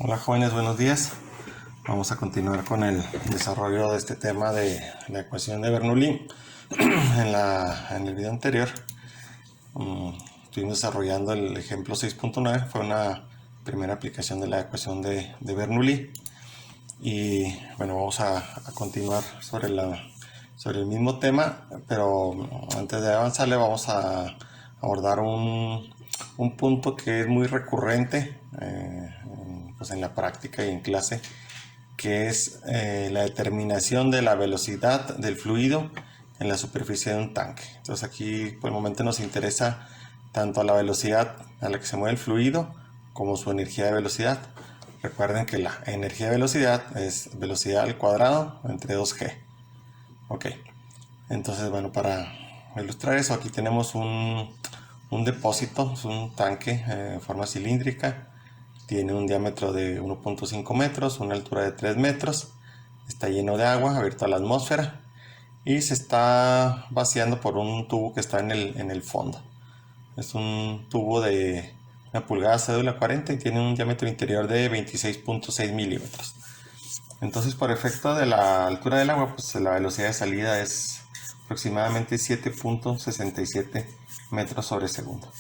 Hola jóvenes, buenos días. Vamos a continuar con el desarrollo de este tema de la ecuación de Bernoulli. En el video anterior estuvimos desarrollando el ejemplo 6.9, fue una primera aplicación de la ecuación de Bernoulli. Y bueno, vamos a continuar sobre el mismo tema, pero antes de avanzarle vamos a abordar un punto que es muy recurrente pues en la práctica y en clase, que es la determinación de la velocidad del fluido en la superficie de un tanque. Entonces aquí por el momento nos interesa tanto la velocidad a la que se mueve el fluido como su energía de velocidad. Recuerden que la energía de velocidad es velocidad al cuadrado entre 2g. Ok, entonces bueno, para ilustrar eso, aquí tenemos un depósito, es un tanque en forma cilíndrica. Tiene un diámetro de 1.5 metros, una altura de 3 metros. Está lleno de agua, abierto a la atmósfera. Y se está vaciando por un tubo que está en el fondo. Es un tubo de una pulgada cédula 40 y tiene un diámetro interior de 26.6 milímetros. Entonces, por efecto de la altura del agua, pues la velocidad de salida es aproximadamente 7.67 metros sobre segundo.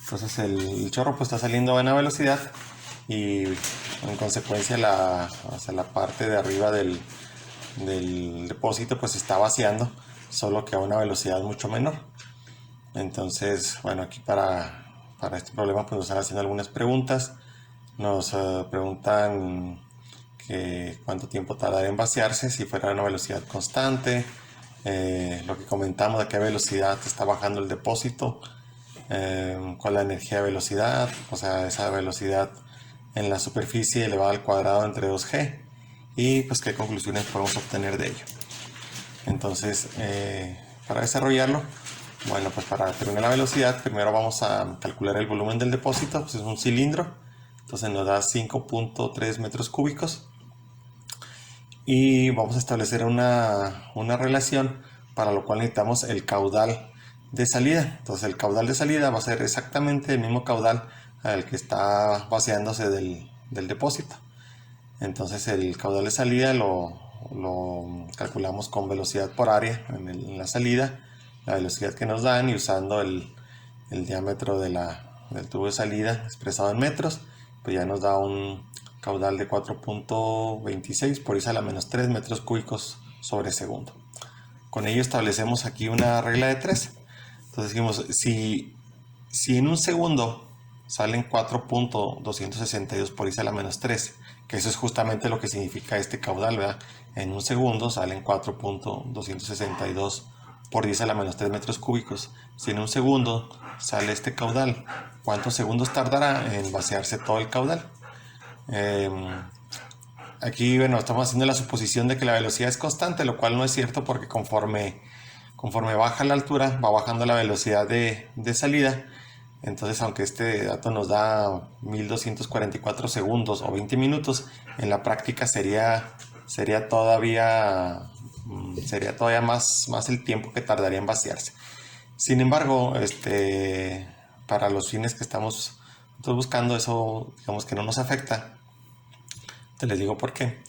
Entonces el chorro pues está saliendo a buena velocidad y en consecuencia hacia la parte de arriba del depósito pues se está vaciando, solo que a una velocidad mucho menor. Entonces, bueno, aquí para este problema pues nos están haciendo algunas preguntas. Nos preguntan que cuánto tiempo tardaría en vaciarse si fuera a una velocidad constante, lo que comentamos de qué velocidad está bajando el depósito, cuál es la energía de velocidad, o sea, esa velocidad en la superficie elevada al cuadrado entre 2g, y pues qué conclusiones podemos obtener de ello. Entonces, para desarrollarlo, bueno, pues para determinar la velocidad, primero vamos a calcular el volumen del depósito, pues es un cilindro, entonces nos da 5.3 metros cúbicos. Y vamos a establecer una relación, para lo cual necesitamos el caudal de salida. Entonces el caudal de salida va a ser exactamente el mismo caudal al que está vaciándose del depósito. Entonces el caudal de salida lo calculamos con velocidad por área en la salida, la velocidad que nos dan, y usando el diámetro del tubo de salida expresado en metros, pues ya nos da un caudal de 4.26 por I a la menos 3 metros cúbicos sobre segundo. Con ello establecemos aquí una regla de 3. Entonces dijimos, si en un segundo salen 4.262 por I a la menos 3, que eso es justamente lo que significa este caudal, ¿verdad? En un segundo salen 4.262 por 10 a la menos 3 metros cúbicos. Si en un segundo sale este caudal, ¿cuántos segundos tardará en vaciarse todo el caudal? Aquí, bueno, estamos haciendo la suposición de que la velocidad es constante, lo cual no es cierto, porque conforme baja la altura, va bajando la velocidad de salida. Entonces, aunque este dato nos da 1244 segundos o 20 minutos, en la práctica sería todavía más el tiempo que tardaría en vaciarse. Sin embargo, para los fines que estamos buscando, eso digamos que no nos afecta. Te les digo por qué.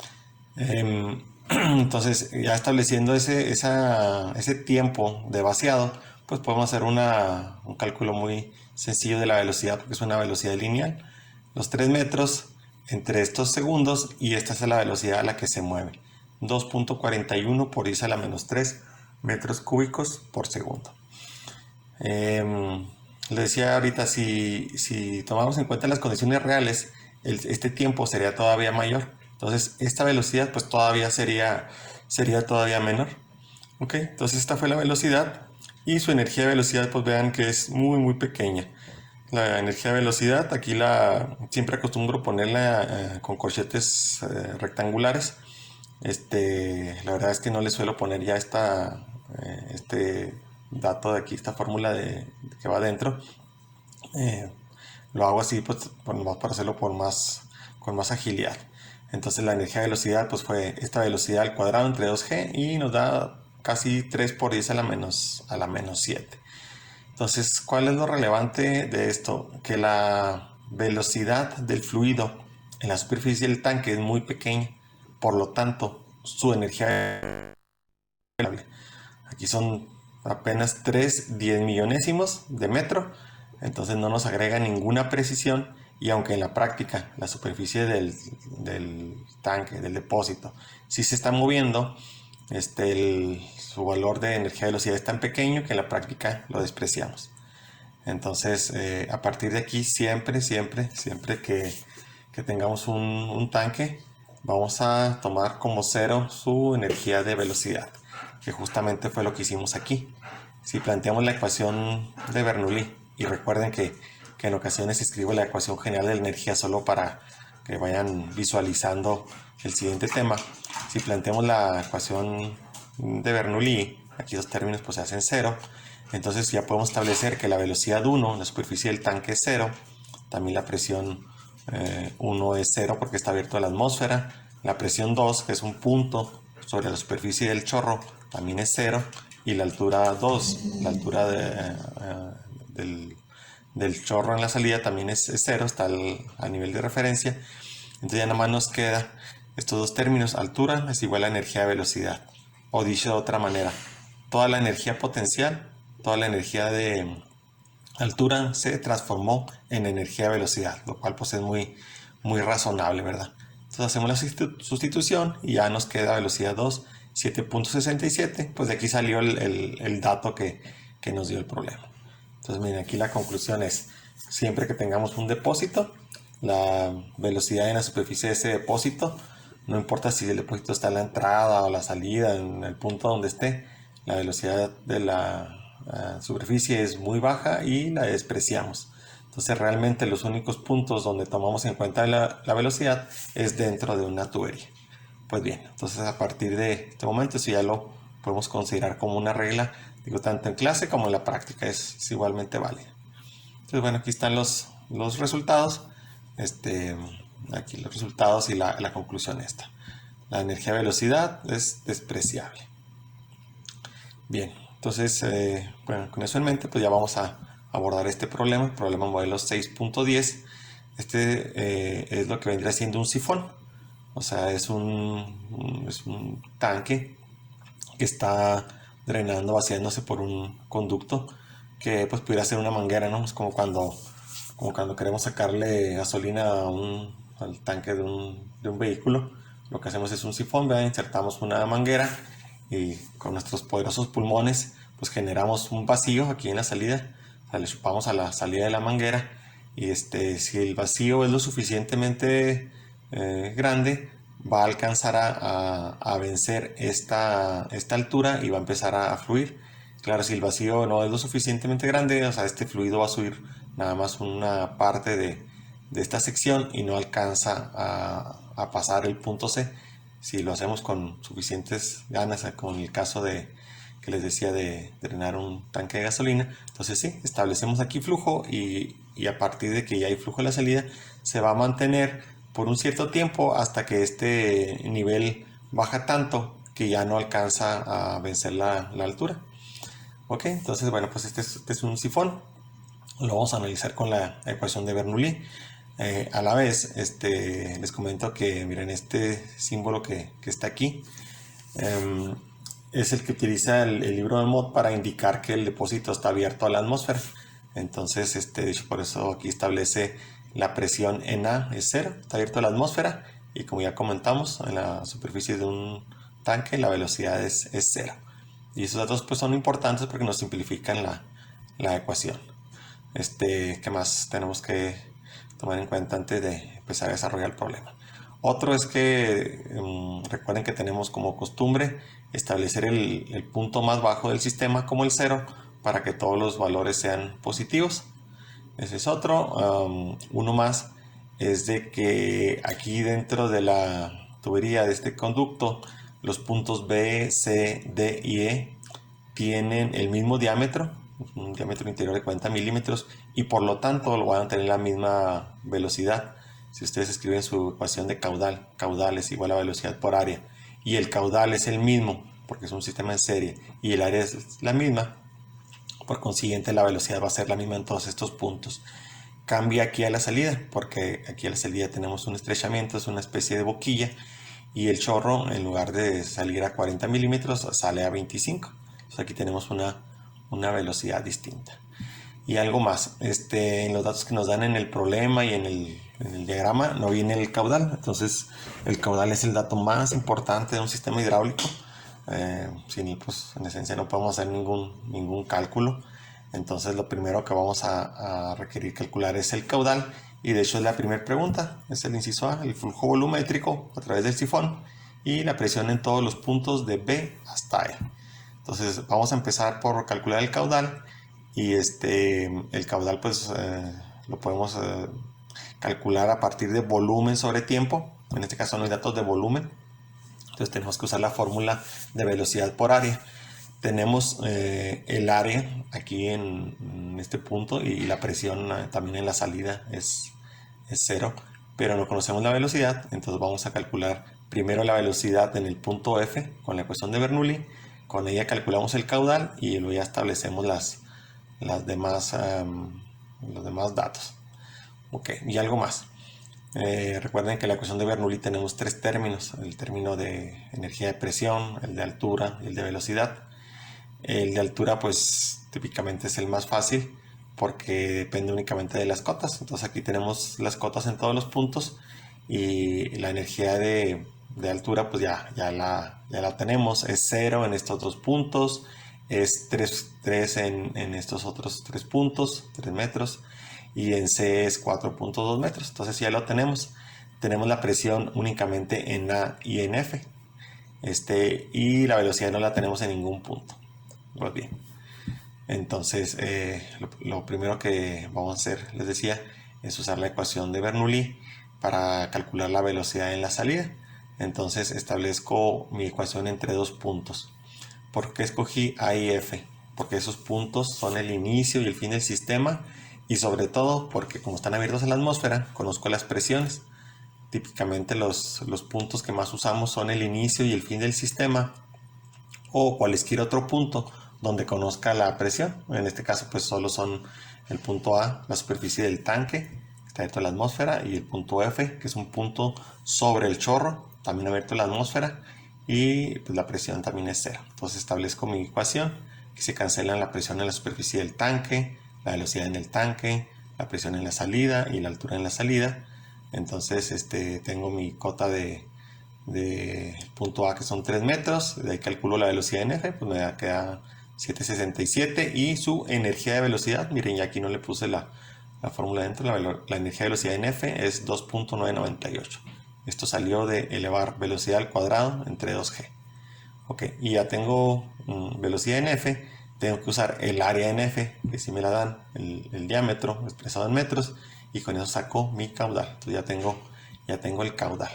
Entonces, ya estableciendo ese tiempo de vaciado, pues podemos hacer un cálculo muy sencillo de la velocidad, porque es una velocidad lineal. Los 3 metros entre estos segundos, y esta es la velocidad a la que se mueve. 2.41 por I a la menos 3 metros cúbicos por segundo. Le decía ahorita, si tomamos en cuenta las condiciones reales, este tiempo sería todavía mayor. Entonces esta velocidad pues todavía sería todavía menor. Ok, entonces esta fue la velocidad, y su energía de velocidad pues vean que es muy muy pequeña. La energía de velocidad aquí siempre acostumbro ponerla con corchetes rectangulares. La verdad es que no le suelo poner ya este dato de aquí, esta fórmula que va adentro. Lo hago así pues para hacerlo con más agilidad. Entonces la energía de velocidad pues fue esta velocidad al cuadrado entre 2g, y nos da casi 3 por 10 a la menos 7. Entonces, ¿cuál es lo relevante de esto? Que la velocidad del fluido en la superficie del tanque es muy pequeña, por lo tanto su energía es variable. Aquí son apenas 3 10 millonésimos de metro, entonces no nos agrega ninguna precisión, y aunque en la práctica la superficie del tanque, del depósito, sí se está moviendo, su valor de energía de velocidad es tan pequeño que en la práctica lo despreciamos. Entonces, a partir de aquí, siempre que tengamos un tanque, vamos a tomar como cero su energía de velocidad, que justamente fue lo que hicimos aquí. Si planteamos la ecuación de Bernoulli, y recuerden que en ocasiones escribo la ecuación general de la energía solo para que vayan visualizando el siguiente tema. Si planteamos la ecuación de Bernoulli, aquí los términos pues se hacen cero. Entonces ya podemos establecer que la velocidad 1, la superficie del tanque es 0, también la presión 1 es 0 porque está abierto a la atmósfera, la presión 2, que es un punto sobre la superficie del chorro, también es 0, y la altura 2, la altura del chorro en la salida también es 0, está al nivel de referencia. Entonces ya nada más nos queda estos dos términos: altura es igual a energía de velocidad, o dicho de otra manera, toda la energía potencial, toda la energía de altura se transformó en energía de velocidad, lo cual pues es muy razonable, ¿verdad? Entonces hacemos la sustitución y ya nos queda velocidad 2, 7.67, pues de aquí salió el dato que nos dio el problema. Entonces miren, aquí la conclusión es: siempre que tengamos un depósito, la velocidad en la superficie de ese depósito, no importa si el depósito está en la entrada o la salida, en el punto donde esté, la velocidad de la superficie es muy baja y la despreciamos. Entonces realmente los únicos puntos donde tomamos en cuenta la velocidad es dentro de una tubería. Pues bien, entonces a partir de este momento eso ya lo podemos considerar como una regla, digo, tanto en clase como en la práctica es igualmente válida. Entonces bueno, aquí están los resultados. Aquí los resultados y la conclusión esta. La energía de velocidad es despreciable. Bien, entonces, bueno, con eso en mente, pues ya vamos a abordar este problema, el problema modelo 6.10. Es lo que vendría siendo un sifón. O sea, es un tanque que está drenando, vaciándose por un conducto que pues pudiera ser una manguera, ¿no? Es como cuando queremos sacarle gasolina al tanque de un vehículo. Lo que hacemos es un sifón, ¿verdad? Insertamos una manguera y con nuestros poderosos pulmones pues generamos un vacío aquí en la salida. O sea, le chupamos a la salida de la manguera, y si el vacío es lo suficientemente grande, va a alcanzar a vencer esta altura y va a empezar a fluir. Claro, si el vacío no es lo suficientemente grande, o sea, este fluido va a subir nada más una parte de esta sección y no alcanza a pasar el punto C. Si lo hacemos con suficientes ganas, como en el caso que les decía de drenar un tanque de gasolina, entonces sí, establecemos aquí flujo, y a partir de que ya hay flujo en la salida, se va a mantener por un cierto tiempo hasta que este nivel baja tanto que ya no alcanza a vencer la altura. Ok, entonces bueno, pues este es un sifón. Lo vamos a analizar con la ecuación de Bernoulli. A la vez, les comento que miren, este símbolo que está aquí es el que utiliza el libro de Mott para indicar que el depósito está abierto a la atmósfera. Entonces, de hecho, por eso aquí establece la presión en A es 0, está abierto a la atmósfera, y como ya comentamos, en la superficie de un tanque la velocidad es 0. Y esos datos pues son importantes porque nos simplifican la ecuación. ¿Qué más tenemos que tomar en cuenta antes de empezar a desarrollar el problema? Otro es que recuerden que tenemos como costumbre establecer el punto más bajo del sistema como el 0 para que todos los valores sean positivos. Ese es otro. Uno más es de que aquí dentro de la tubería de este conducto, los puntos B, C, D y E tienen el mismo diámetro, un diámetro interior de 40 milímetros, y por lo tanto lo van a tener la misma velocidad. Si ustedes escriben su ecuación de caudal, caudal es igual a velocidad por área, y el caudal es el mismo porque es un sistema en serie y el área es la misma, por consiguiente la velocidad va a ser la misma en todos estos puntos. cambia aquí a la salida, porque aquí a la salida tenemos un estrechamiento, es una especie de boquilla, y el chorro, en lugar de salir a 40 milímetros, sale a 25. Entonces aquí tenemos una velocidad distinta. Y algo más, en los datos que nos dan en el problema y en el diagrama no viene el caudal. Entonces el caudal es el dato más importante de un sistema hidráulico. Sin él, pues en esencia no podemos hacer ningún cálculo. Entonces lo primero que vamos a requerir calcular es el caudal. Y de hecho es la primera pregunta, es el inciso A, el flujo volumétrico a través del sifón y la presión en todos los puntos de B hasta E. Entonces vamos a empezar por calcular el caudal. Y el caudal pues lo podemos calcular a partir de volumen sobre tiempo. En este caso no hay datos de volumen. Entonces tenemos que usar la fórmula de velocidad por área. Tenemos el área aquí en este punto y la presión también en la salida es 0. Pero no conocemos la velocidad. Entonces vamos a calcular primero la velocidad en el punto F con la ecuación de Bernoulli. Con ella calculamos el caudal y luego ya establecemos los demás datos. Ok, y algo más. Recuerden que en la ecuación de Bernoulli tenemos 3 términos: el término de energía de presión, el de altura y el de velocidad. El de altura pues típicamente es el más fácil porque depende únicamente de las cotas. Entonces aquí tenemos las cotas en todos los puntos y la energía de altura pues ya la tenemos. Es 0 en estos 2 puntos, es 3 en estos otros 3 puntos, 3 metros, y en C es 4.2 metros. Entonces ya lo tenemos. Tenemos la presión únicamente en A y en F. Y la velocidad no la tenemos en ningún punto. Pues bien. Entonces lo primero que vamos a hacer, les decía, es usar la ecuación de Bernoulli para calcular la velocidad en la salida. Entonces establezco mi ecuación entre 2 puntos. ¿Por qué escogí A y F? Porque esos puntos son el inicio y el fin del sistema, y sobre todo porque como están abiertos a la atmósfera, conozco las presiones. Típicamente los puntos que más usamos son el inicio y el fin del sistema, o cualquier otro punto donde conozca la presión. En este caso pues solo son el punto A, la superficie del tanque, que está dentro de la atmósfera, y el punto F, que es un punto sobre el chorro, también abierto a la atmósfera, y pues la presión también es 0. Entonces establezco mi ecuación, que se cancelan la presión en la superficie del tanque, la velocidad en el tanque, la presión en la salida y la altura en la salida. Entonces tengo mi cota de punto A, que son 3 metros, de ahí calculo la velocidad en F, pues me queda 767, y su energía de velocidad, miren, ya aquí no le puse la fórmula dentro, la energía de velocidad en F es 2.998. Esto salió de elevar velocidad al cuadrado entre 2g. Ok, y ya tengo velocidad en F, tengo que usar el área en F, que si me la dan, el diámetro expresado en metros, y con eso saco mi caudal. Entonces ya tengo el caudal.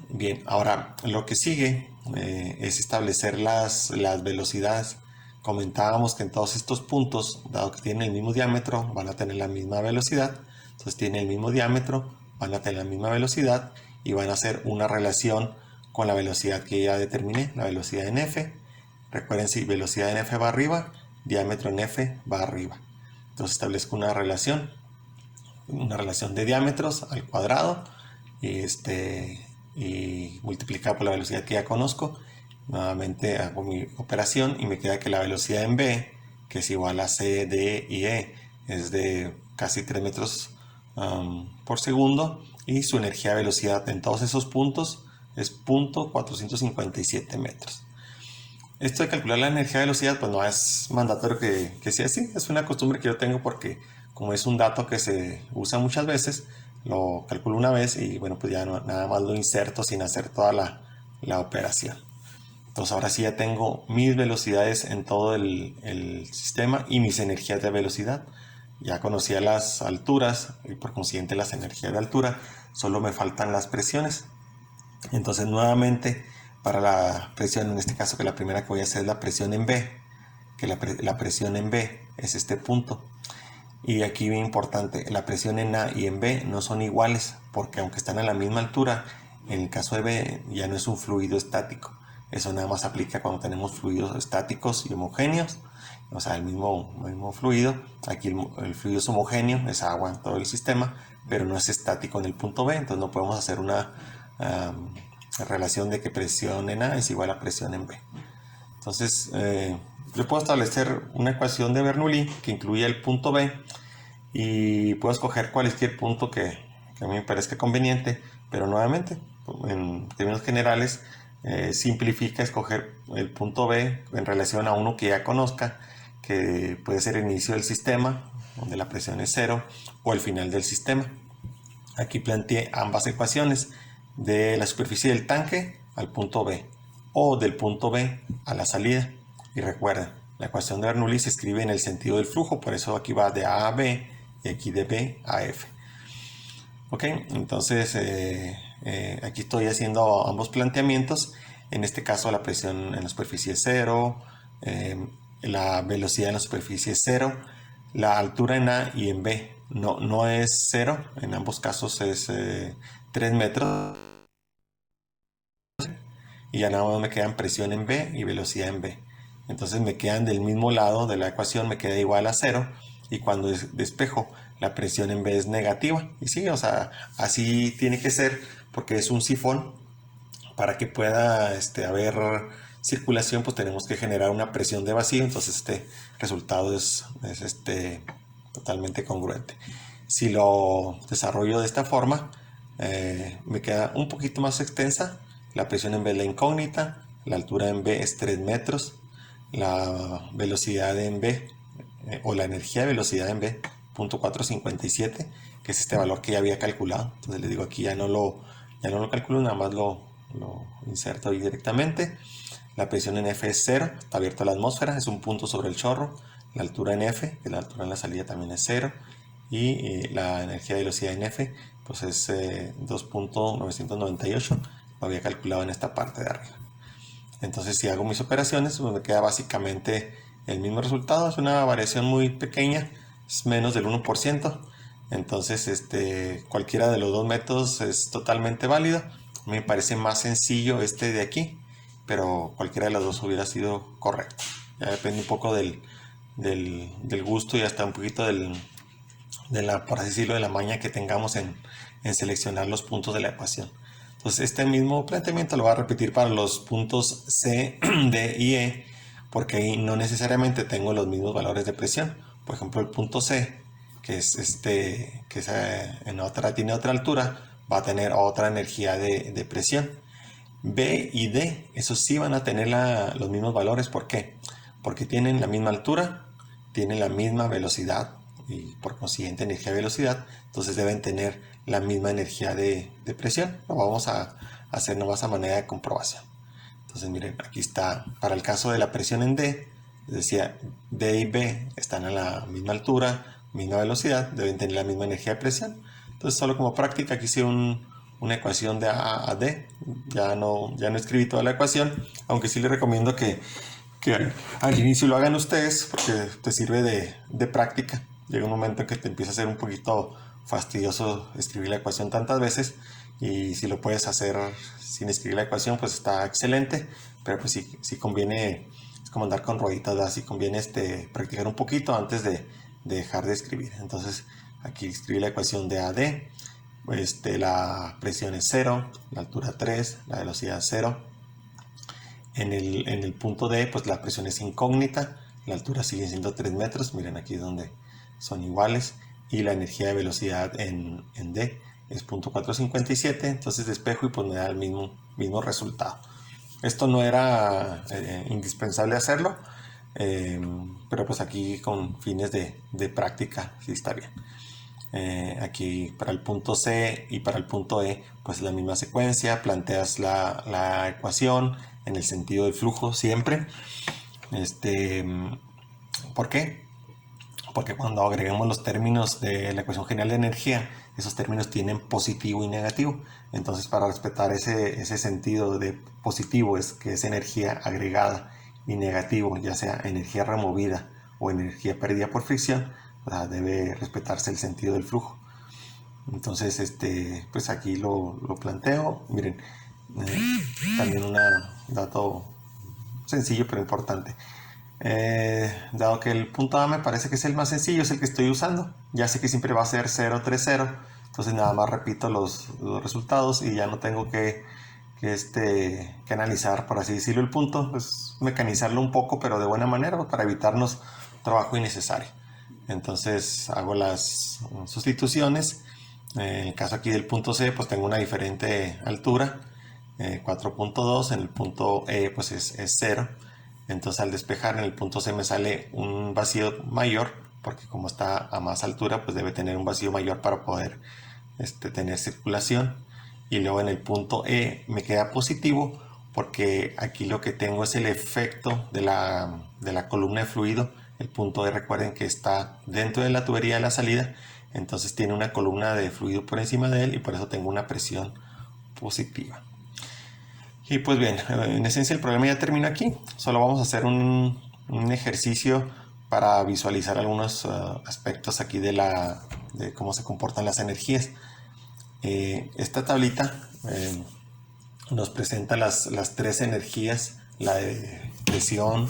Bien, ahora lo que sigue es establecer las velocidades. Comentábamos que en todos estos puntos, dado que tienen el mismo diámetro, van a tener la misma velocidad. Entonces tienen el mismo diámetro, van a tener la misma velocidad y van a hacer una relación con la velocidad que ya determiné, la velocidad en F. Recuerden, si velocidad en F va arriba, diámetro en F va arriba. Entonces establezco una relación de diámetros al cuadrado y multiplicado por la velocidad que ya conozco. Nuevamente hago mi operación y me queda que la velocidad en B, que es igual a C, D y E, es de casi 3 metros por segundo, y su energía de velocidad en todos esos puntos es 0.457 metros. Esto de calcular la energía de velocidad pues no es mandatorio que sea así, es una costumbre que yo tengo porque como es un dato que se usa muchas veces, lo calculo una vez y bueno, pues ya nada más lo inserto sin hacer toda la operación. Entonces ahora sí ya tengo mis velocidades en todo el sistema y mis energías de velocidad. Ya conocía las alturas y por consiguiente las energías de altura, solo me faltan las presiones. Entonces nuevamente para la presión, en este caso que la primera que voy a hacer es la presión en B, que la presión en B es este punto. Y aquí bien importante, la presión en A y en B no son iguales, porque aunque están a la misma altura, en el caso de B ya no es un fluido estático. Eso nada más aplica cuando tenemos fluidos estáticos y homogéneos. o sea, el mismo fluido. Aquí el fluido es homogéneo, es agua en todo el sistema, pero no es estático en el punto B, entonces no podemos hacer una relación de que presión en A es igual a presión en B. Entonces, yo puedo establecer una ecuación de Bernoulli que incluya el punto B y puedo escoger cualquier punto que a mí me parezca conveniente, pero nuevamente, en términos generales, simplifica escoger el punto B en relación a uno que ya conozca, que puede ser el inicio del sistema, donde la presión es cero, o el final del sistema. Aquí planteé ambas ecuaciones, de la superficie del tanque al punto B, o del punto B a la salida. Y recuerden, la ecuación de Bernoulli se escribe en el sentido del flujo, por eso aquí va de A a B y aquí de B a F. Ok, entonces aquí estoy haciendo ambos planteamientos. En este caso la presión en la superficie es cero, la velocidad en la superficie es cero, la altura en A y en B no es cero, en ambos casos es 3 metros. Y ya nada más me quedan presión en B y velocidad en B. Entonces me quedan del mismo lado de la ecuación, me queda igual a cero. Y cuando despejo, la presión en B es negativa. Y sí, o sea, así tiene que ser porque es un sifón. Para que pueda haber circulación, pues tenemos que generar una presión de vacío. Entonces este resultado es totalmente congruente. Si lo desarrollo de esta forma, me queda un poquito más extensa. La presión en B es la incógnita, la altura en B es 3 metros, la velocidad en B, o la energía de velocidad en B, 0.457, que es este valor que ya había calculado. Entonces le digo aquí ya no lo calculo, nada más lo inserto ahí directamente. La presión en F es 0, está abierta la atmósfera, es un punto sobre el chorro. La altura en F, que la altura en la salida también es 0. Y la energía de velocidad en F, pues es 2.998. Lo había calculado en esta parte de arriba. Entonces si hago mis operaciones, pues me queda básicamente el mismo resultado. Es una variación muy pequeña, es menos del 1%. Entonces cualquiera de los dos métodos es totalmente válido. Me parece más sencillo este de aquí, pero cualquiera de los dos hubiera sido correcto. Ya depende un poco del gusto y hasta un poquito por así decirlo, de la maña que tengamos en seleccionar los puntos de la ecuación. Entonces este mismo planteamiento lo voy a repetir para los puntos C, D y E, porque ahí no necesariamente tengo los mismos valores de presión. Por ejemplo, el punto C, que es tiene otra altura, va a tener otra energía de presión. B y D, esos sí van a tener los mismos valores. ¿Por qué? Porque tienen la misma altura, tienen la misma velocidad y por consiguiente energía de velocidad, entonces deben tener la misma energía de presión. Lo vamos a hacer nomás a manera de comprobación. Entonces miren, aquí está, para el caso de la presión en D, decía D y B están a la misma altura, misma velocidad, deben tener la misma energía de presión. Entonces solo como práctica aquí hice una ecuación de A a D. Ya no escribí toda la ecuación, aunque sí les recomiendo que al inicio lo hagan ustedes porque te sirve de práctica. Llega un momento en que te empieza a ser un poquito fastidioso escribir la ecuación tantas veces, y si lo puedes hacer sin escribir la ecuación pues está excelente, pero pues sí conviene, es como andar con rueditas, ¿verdad? Sí conviene practicar un poquito antes de dejar de escribir. Entonces aquí escribí la ecuación de AD. La presión es 0, la altura 3, la velocidad 0. En el punto D, pues la presión es incógnita, la altura sigue siendo 3 metros, miren aquí donde son iguales, y la energía de velocidad en D es 0.457, entonces despejo y pues me da el mismo resultado. Esto no era indispensable hacerlo, pero pues aquí con fines de práctica sí está bien. Aquí para el punto C y para el punto E pues la misma secuencia, planteas la ecuación en el sentido del flujo siempre. ¿Por qué? Porque cuando agregamos los términos de la ecuación general de energía, esos términos tienen positivo y negativo. Entonces para respetar ese sentido de positivo es que es energía agregada, y negativo ya sea energía removida o energía perdida por fricción, debe respetarse el sentido del flujo. Entonces pues aquí lo planteo. Miren, también un dato sencillo pero importante. Dado que el punto A me parece que es el más sencillo, es el que estoy usando. Ya sé que siempre va a ser 0, 3, 0. Entonces nada más repito los resultados y ya no tengo que analizar, por así decirlo, el punto. Pues mecanizarlo un poco, pero de buena manera, para evitarnos trabajo innecesario. Entonces hago las sustituciones. En el caso aquí del punto C, pues tengo una diferente altura, 4.2. En el punto E, pues es 0. Entonces al despejar en el punto C me sale un vacío mayor, porque como está a más altura, pues debe tener un vacío mayor para poder tener circulación. Y luego en el punto E me queda positivo, porque aquí lo que tengo es el efecto de la columna de fluido. El punto E, recuerden que está dentro de la tubería de la salida, entonces tiene una columna de fluido por encima de él y por eso tengo una presión positiva. Y pues bien, en esencia el problema ya termina aquí. Solo vamos a hacer un ejercicio para visualizar algunos aspectos aquí de cómo se comportan las energías. Esta tablita nos presenta las tres energías: la de presión,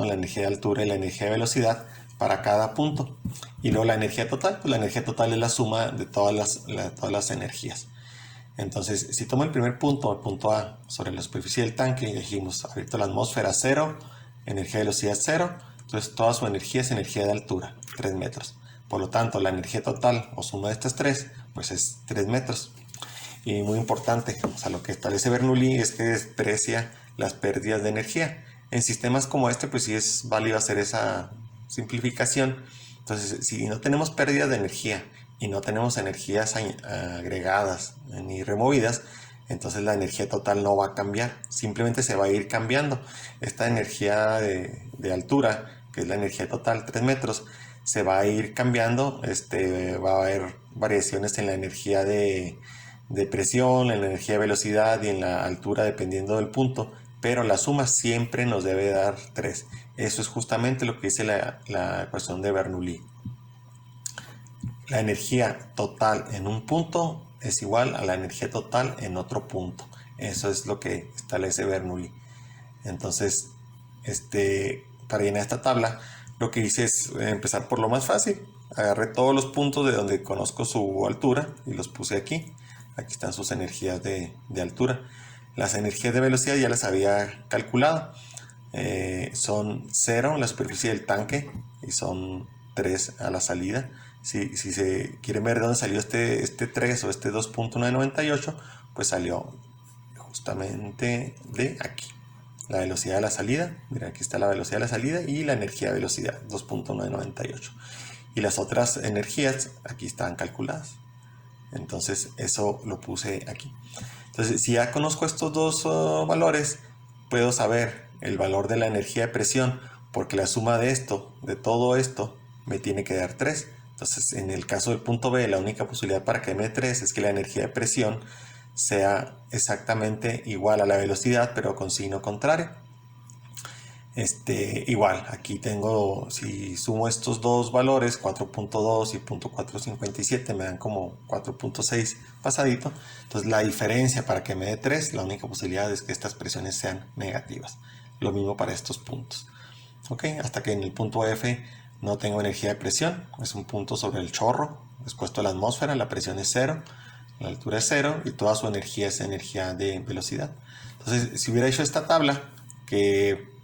la energía de altura y la energía de velocidad para cada punto. Y luego la energía total, pues la energía total es la suma de todas las energías. Entonces, si tomo el primer punto, el punto A, sobre la superficie del tanque, y dijimos, ahorita la atmósfera 0, energía de velocidad 0, entonces toda su energía es energía de altura, 3 metros. Por lo tanto, la energía total o suma de estas tres, pues es 3 metros. Y muy importante, o sea, lo que establece Bernoulli es que desprecia las pérdidas de energía. En sistemas como este, pues sí es válido hacer esa simplificación. Entonces, si no tenemos pérdida de energía y no tenemos energías agregadas ni removidas, entonces la energía total no va a cambiar, simplemente se va a ir cambiando. Esta energía de altura, que es la energía total, 3 metros, se va a ir cambiando. Va a haber variaciones en la energía de presión, en la energía de velocidad y en la altura dependiendo del punto, pero la suma siempre nos debe dar 3. Eso es justamente lo que dice la ecuación de Bernoulli. La energía total en un punto es igual a la energía total en otro punto. Eso es lo que establece Bernoulli. Entonces, para llenar esta tabla, lo que hice es empezar por lo más fácil. Agarré todos los puntos de donde conozco su altura y los puse aquí. Aquí están sus energías de altura. Las energías de velocidad ya las había calculado. Son 0 en la superficie del tanque y son 3 a la salida. Si se quieren ver de dónde salió este 3 o este 2.998, pues salió justamente de aquí. La velocidad de la salida, mira, aquí está la velocidad de la salida y la energía de velocidad, 2.998. Y las otras energías aquí están calculadas. Entonces eso lo puse aquí. Entonces, si ya conozco estos dos valores, puedo saber el valor de la energía de presión, porque la suma de todo esto, me tiene que dar 3. Entonces, en el caso del punto B, la única posibilidad para que me dé 3 es que la energía de presión sea exactamente igual a la velocidad, pero con signo contrario. Igual, aquí tengo, si sumo estos dos valores, 4.2 y 0.457, me dan como 4.6 pasadito. Entonces la diferencia para que me dé 3, la única posibilidad es que estas presiones sean negativas. Lo mismo para estos puntos. Ok, hasta que en el punto F no tengo energía de presión, es un punto sobre el chorro, expuesto a la atmósfera, la presión es 0, la altura es 0 y toda su energía es energía de velocidad. Entonces, si hubiera hecho esta tabla, que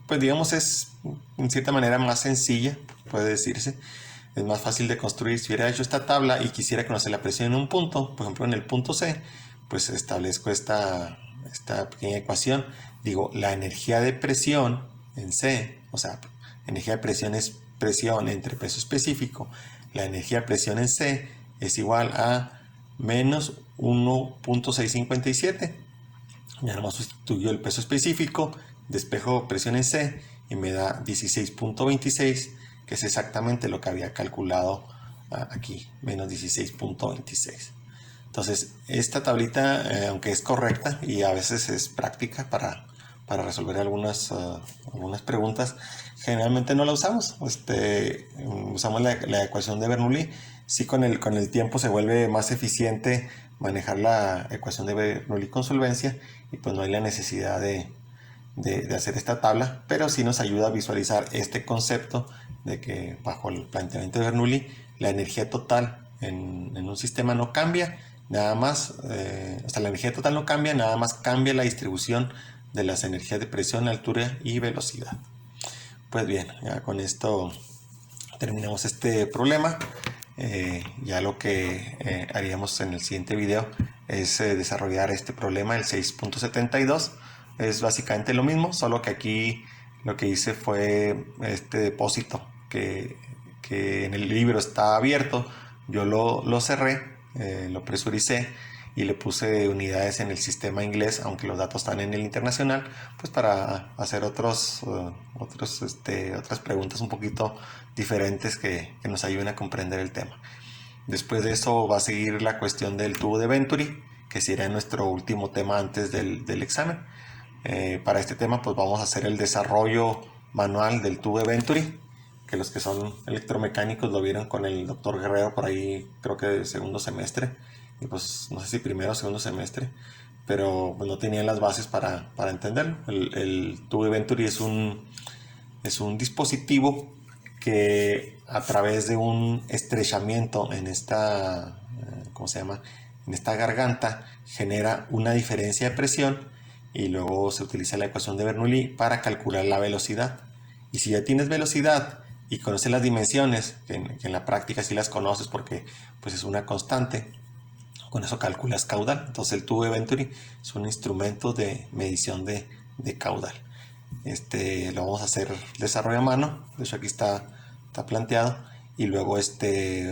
pues digamos es en cierta manera más sencilla, puede decirse, es más fácil de construir. Si hubiera hecho esta tabla y quisiera conocer la presión en un punto, por ejemplo en el punto C, pues establezco esta pequeña ecuación. Digo, la energía de presión en C, o sea, energía de presión es presión entre peso específico. La energía de presión en C es igual a menos 1.657. Ya nomás sustituyo el peso específico, despejo presión en C y me da 16.26, que es exactamente lo que había calculado aquí, menos 16.26. Entonces, esta tablita, aunque es correcta y a veces es práctica para resolver algunas preguntas, generalmente no la usamos. Usamos la ecuación de Bernoulli. Sí, con el tiempo se vuelve más eficiente manejar la ecuación de Bernoulli con solvencia y pues no hay la necesidad de de hacer esta tabla, pero sí nos ayuda a visualizar este concepto de que bajo el planteamiento de Bernoulli la energía total en un sistema no cambia, nada más, la energía total no cambia, nada más cambia la distribución de las energías de presión, altura y velocidad. Pues bien, ya con esto terminamos este problema. Ya lo que haríamos en el siguiente video es desarrollar este problema, el 6.72. Es básicamente lo mismo, solo que aquí lo que hice fue este depósito que en el libro está abierto. Yo lo cerré, lo presuricé y le puse unidades en el sistema inglés, aunque los datos están en el internacional, pues para hacer otras preguntas un poquito diferentes que nos ayuden a comprender el tema. Después de eso va a seguir la cuestión del tubo de Venturi, que será nuestro último tema antes del examen. Para este tema pues vamos a hacer el desarrollo manual del tubo de Venturi, que los que son electromecánicos lo vieron con el doctor Guerrero por ahí, creo que de segundo semestre, y pues no sé si primero o segundo semestre, pero pues no tenían las bases para entenderlo. El tubo de Venturi es un dispositivo que a través de un estrechamiento en esta, ¿cómo se llama? En esta garganta genera una diferencia de presión y luego se utiliza la ecuación de Bernoulli para calcular la velocidad. Y si ya tienes velocidad y conoces las dimensiones, que en la práctica sí las conoces porque pues es una constante, con eso calculas caudal. Entonces el tubo de Venturi es un instrumento de medición de caudal. Lo vamos a hacer desarrollo a mano, de hecho aquí está planteado, y luego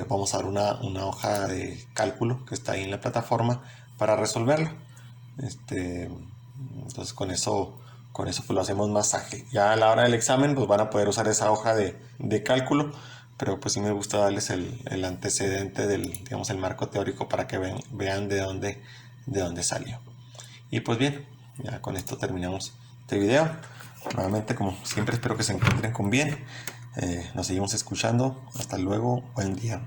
vamos a dar una hoja de cálculo que está ahí en la plataforma para resolverlo. Entonces con eso pues lo hacemos más ágil. Ya a la hora del examen pues van a poder usar esa hoja de cálculo, pero pues sí me gusta darles el antecedente digamos, el marco teórico para que vean de dónde salió. Y pues bien, ya con esto terminamos este video. Nuevamente, como siempre, espero que se encuentren con bien. Nos seguimos escuchando. Hasta luego. Buen día.